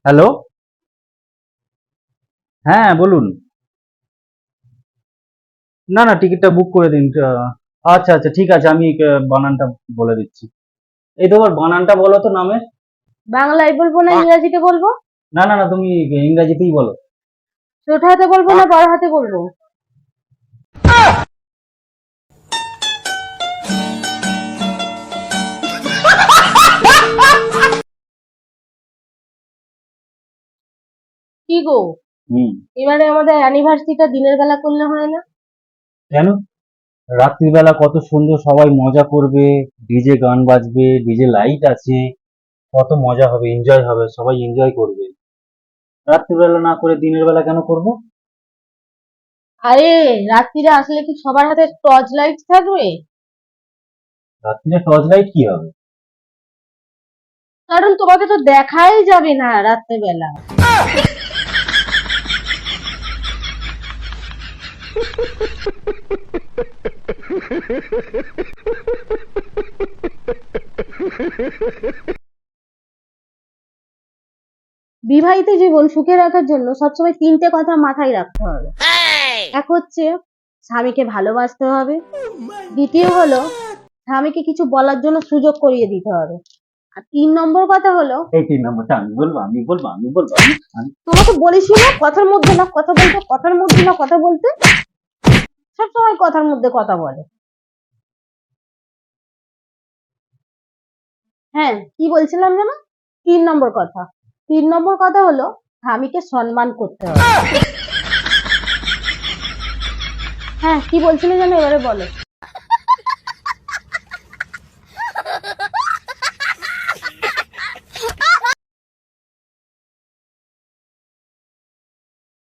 Hello, হ্যাঁ বলুন। না না, টিকিটটা বুক করে দিন। আচ্ছা আচ্ছা, ঠিক আছে, আমি বানানটা বলে দিচ্ছি। এই তোমার বানানটা বলো তো নামের। বাংলায় বলবো না ইংরেজিতে বলবো? না না না, তুমি ইংরাজিতেই বলো। ছোট হাতে বলবো না বড় হাতে বলবো? কি গো, হুম। এবারে আমাদের অ্যানিভার্সারিটা দিনের বেলা করলে হয় না? কেন? রাত্রিবেলা কত সুন্দর সবাই মজা করবে, ডিজে গান বাজবে, ডিজে লাইট আছে, কত মজা হবে, এনজয় হবে, সবাই এনজয় করবে। রাত্রিবেলা না করে দিনের বেলা কেন করব? আরে, রাত্রিরে আসলে কি সবার হাতে টর্চ লাইট থাকবে? রাত্রিরে টর্চ লাইট কি হবে? কারণ তোমাকে তো দেখাই যাবে না রাত্রেবেলা। বিবাহিত জীবন সুখে রাখার জন্য সবসময় তিনটে কথা মাথায় রাখতে হবে। এক হচ্ছে স্বামীকে ভালোবাসতে হবে, দ্বিতীয় হলো স্বামীকে কিছু বলার জন্য সুযোগ করিয়ে দিতে হবে, আর 3 নম্বর কথা হলো এই 3 নম্বরটা আমি বলবো, আমি বলবো, আমি বলবো, আমি। তোমাকে বলেছি না কথার মধ্যে না কথা বলতে, কথার মধ্যে না কথা বলতে, সবসময় কথার মধ্যে কথা বলে। হ্যাঁ, কি বলছিলাম যেন? 3 নম্বর কথা, 3 নম্বর কথা হলো স্বামীকে সম্মান করতে হবে। হ্যাঁ, কি বলছিলে যেন, এবারে বলো।